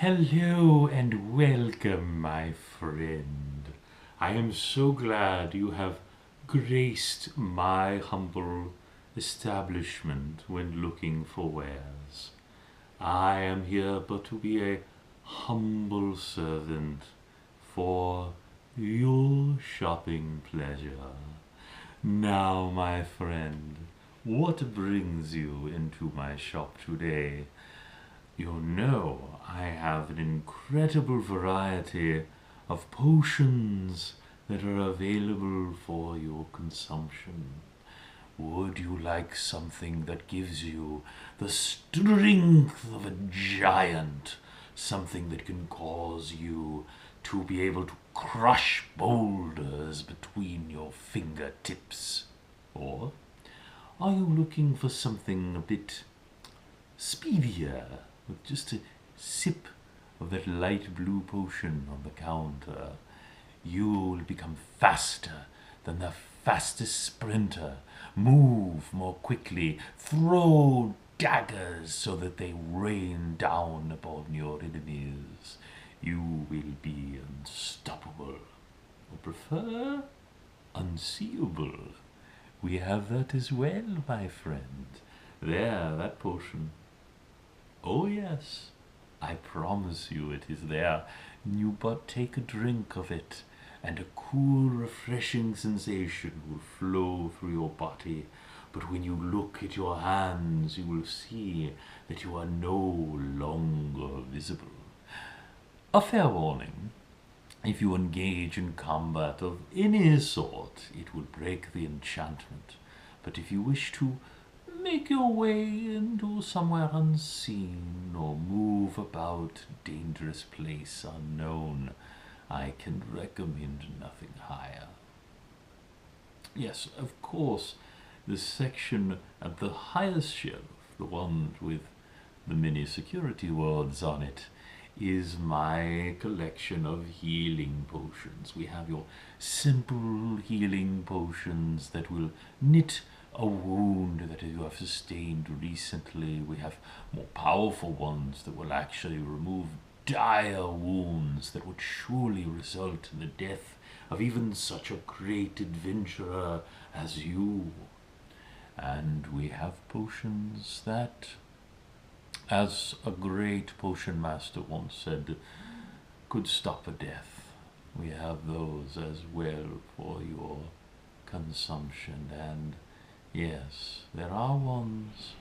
Hello and welcome, my friend. I am so glad you have graced my humble establishment when looking for wares. I am here but to be a humble servant for your shopping pleasure. Now, my friend, what brings you into my shop today? You know, I have an incredible variety of potions that are available for your consumption. Would you like something that gives you the strength of a giant? Something that can cause you to be able to crush boulders between your fingertips? Or are you looking for something a bit speedier, with just a sip of that light blue potion on the counter? You will become faster than the fastest sprinter, move more quickly, throw daggers so that they rain down upon your enemies. You will be unstoppable. Or prefer unseeable. We have that as well, my friend. There, that potion. Oh yes, I promise you it is there. You but take a drink of it, and a cool, refreshing sensation will flow through your body. But when you look at your hands, you will see that you are no longer visible. A fair warning. If you engage in combat of any sort, it will break the enchantment. But if you wish to make your way into somewhere unseen or move about dangerous place unknown, I can recommend nothing higher. Yes, of course, the section at the highest shelf, the one with the many security wards on it, is my collection of healing potions. We have your simple healing potions that will knit a wound that you have sustained recently. We have more powerful ones that will actually remove dire wounds that would surely result in the death of even such a great adventurer as you. And we have potions that, as a great potion master once said, could stop a death. We have those as well for your consumption. And yes, there are ones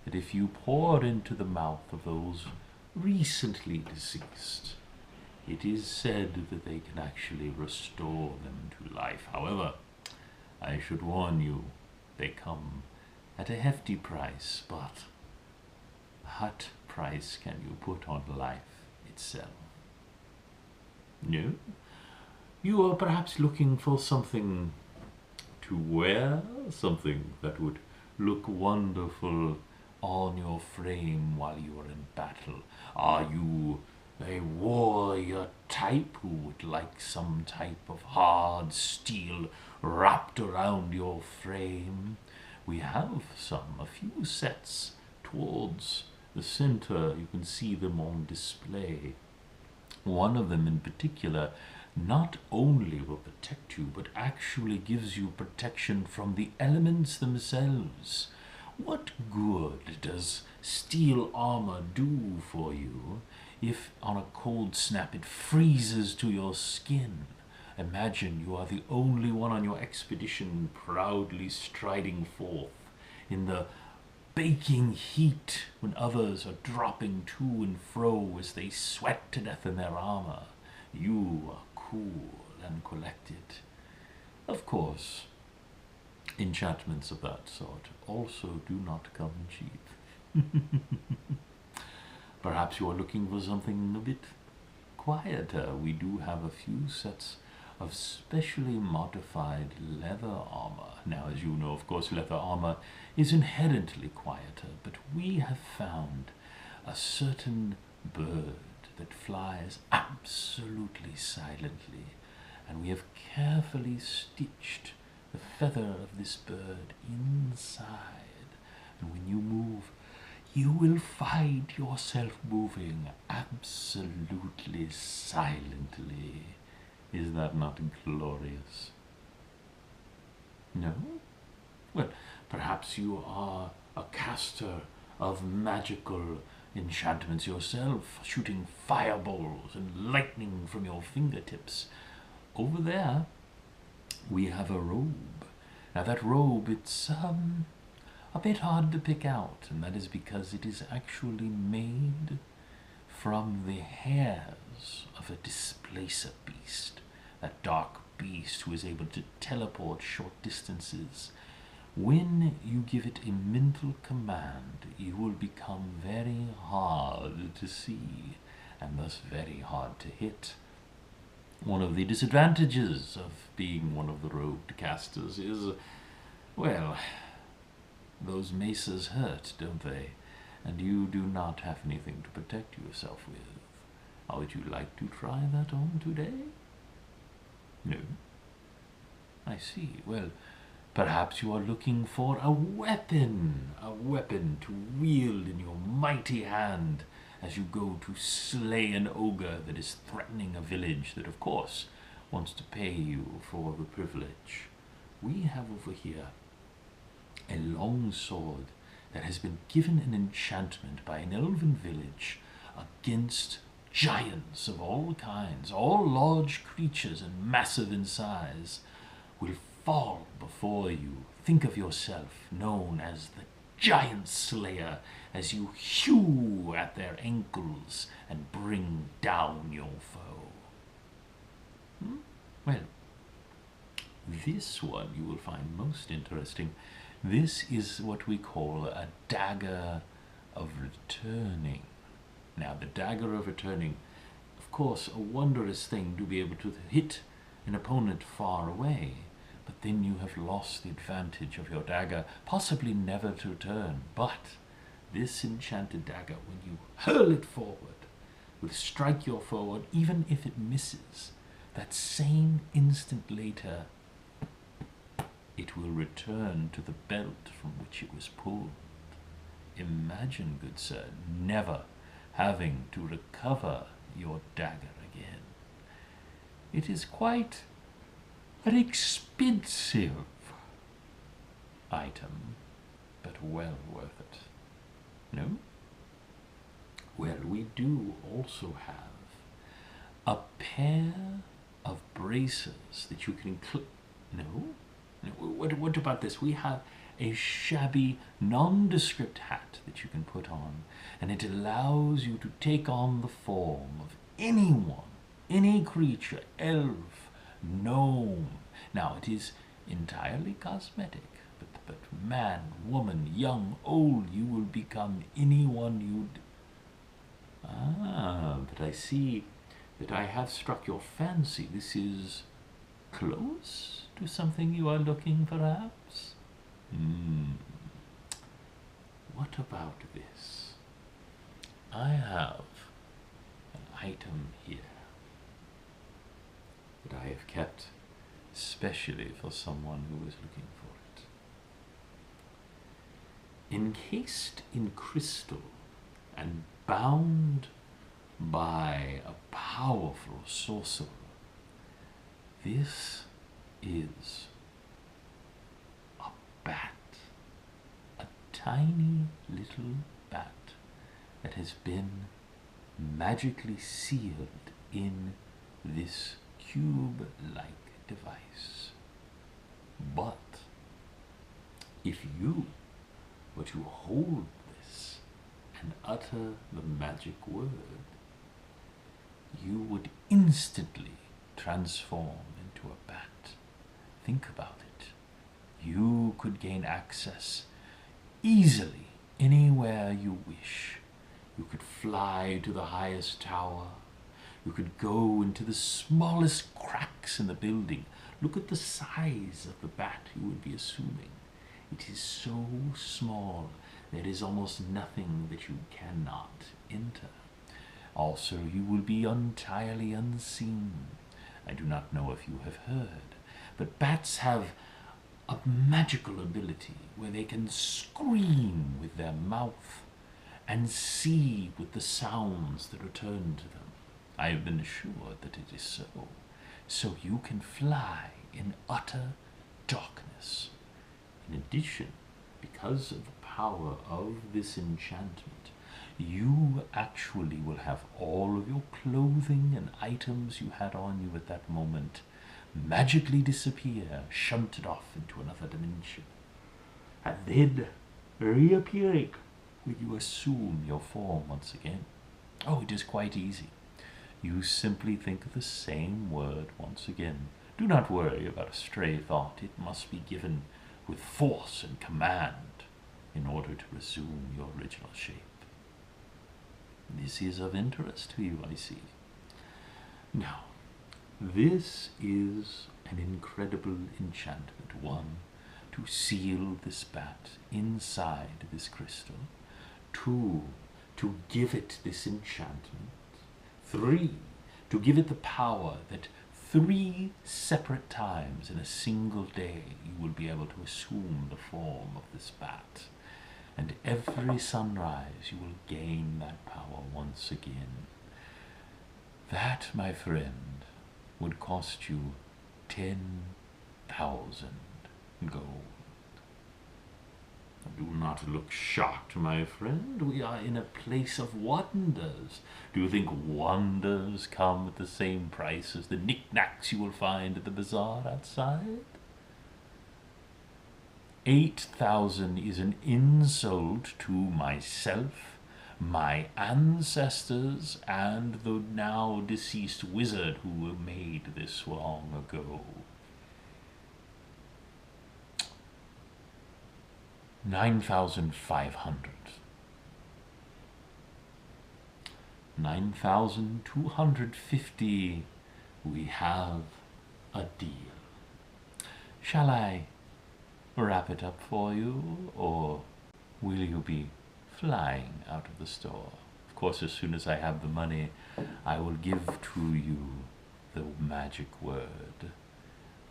that if you pour into the mouth of those recently deceased, it is said that they can actually restore them to life. However, I should warn you, they come at a hefty price, but what price can you put on life itself? No? You are perhaps looking for something to wear, something that would look wonderful on your frame while you are in battle. Are you a warrior type who would like some type of hard steel wrapped around your frame? We have a few sets towards the center. You can see them on display. One of them in particular not only will protect you, but actually gives you protection from the elements themselves. What good does steel armor do for you if on a cold snap it freezes to your skin? Imagine you are the only one on your expedition proudly striding forth in the baking heat when others are dropping to and fro as they sweat to death in their armor. You are cool and collected. Of course, enchantments of that sort also do not come cheap. Perhaps you are looking for something a bit quieter. We do have a few sets of specially modified leather armor. Now, as you know, of course, leather armor is inherently quieter, but we have found a certain bird that flies absolutely silently, and we have carefully stitched the feather of this bird inside. And when you move you will find yourself moving absolutely silently. Is that not glorious? No? Well, perhaps you are a caster of magical enchantments yourself, shooting fireballs and lightning from your fingertips. Over there, we have a robe. Now that robe, it's a bit hard to pick out, and that is because it is actually made from the hairs of a displacer beast, that dark beast who is able to teleport short distances. When you give it a mental command, you will become very hard to see, and thus very hard to hit. One of the disadvantages of being one of the robed casters is, well, those maces hurt, don't they? And you do not have anything to protect yourself with. How would you like to try that on today? No? I see. Well, perhaps you are looking for a weapon to wield in your mighty hand as you go to slay an ogre that is threatening a village that, of course, wants to pay you for the privilege. We have over here a long sword that has been given an enchantment by an elven village against giants of all kinds. All large creatures and massive in size will fall before you. Think of yourself known as the Giant Slayer as you hew at their ankles and bring down your foe. Well, this one you will find most interesting. This is what we call a dagger of returning. Now, the dagger of returning, of course, a wondrous thing to be able to hit an opponent far away, but then you have lost the advantage of your dagger, possibly never to return. But this enchanted dagger, when you hurl it forward, will strike your foe, even if it misses, that same instant later, it will return to the belt from which it was pulled. Imagine, good sir, never having to recover your dagger again. It is quite an expensive item, but well worth it. No? Well, we do also have a pair of braces that you can No? What about this? We have a shabby, nondescript hat that you can put on, and it allows you to take on the form of anyone, any creature, elf, gnome. Now, it is entirely cosmetic, but man, woman, young, old, you will become anyone you'd... but I see that I have struck your fancy. This is close to something you are looking, perhaps? What about this? I have an item here that I have kept especially for someone who is looking for it. Encased in crystal and bound by a powerful sorcerer, this is a bat, a tiny little bat that has been magically sealed in this cube-like device. But if you were to hold this and utter the magic word, you would instantly transform into a bat. Think about it. You could gain access easily anywhere you wish. You could fly to the highest tower. You could go into the smallest cracks in the building. Look at the size of the bat you would be assuming. It is so small, there is almost nothing that you cannot enter. Also, you will be entirely unseen. I do not know if you have heard, but bats have a magical ability where they can scream with their mouth, and see with the sounds that return to them. I have been assured that it is so. So you can fly in utter darkness. In addition, because of the power of this enchantment, you actually will have all of your clothing and items you had on you at that moment magically disappear, shunted off into another dimension, and then reappearing when you assume your form once again. Oh, it is quite easy. You simply think of the same word once again. Do not worry about a stray thought. It must be given with force and command in order to resume your original shape. This is of interest to you, I see. Now, this is an incredible enchantment. 1, to seal this bat inside this crystal. 2, to give it this enchantment. 3, to give it the power that 3 separate times in a single day you will be able to assume the form of this bat. And every sunrise you will gain that power once again. That, my friend, would cost you 10,000 gold. Do not look shocked, my friend. We are in a place of wonders. Do you think wonders come at the same price as the knickknacks you will find at the bazaar outside? 8,000 is an insult to myself, my ancestors, and the now deceased wizard who made this long ago. 9,500. 9,250. We have a deal. Shall I wrap it up for you, or will you be flying out of the store? Of course, as soon as I have the money, I will give to you the magic word.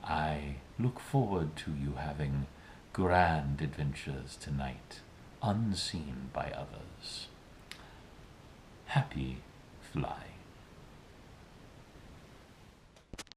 I look forward to you having grand adventures tonight, unseen by others. Happy flying.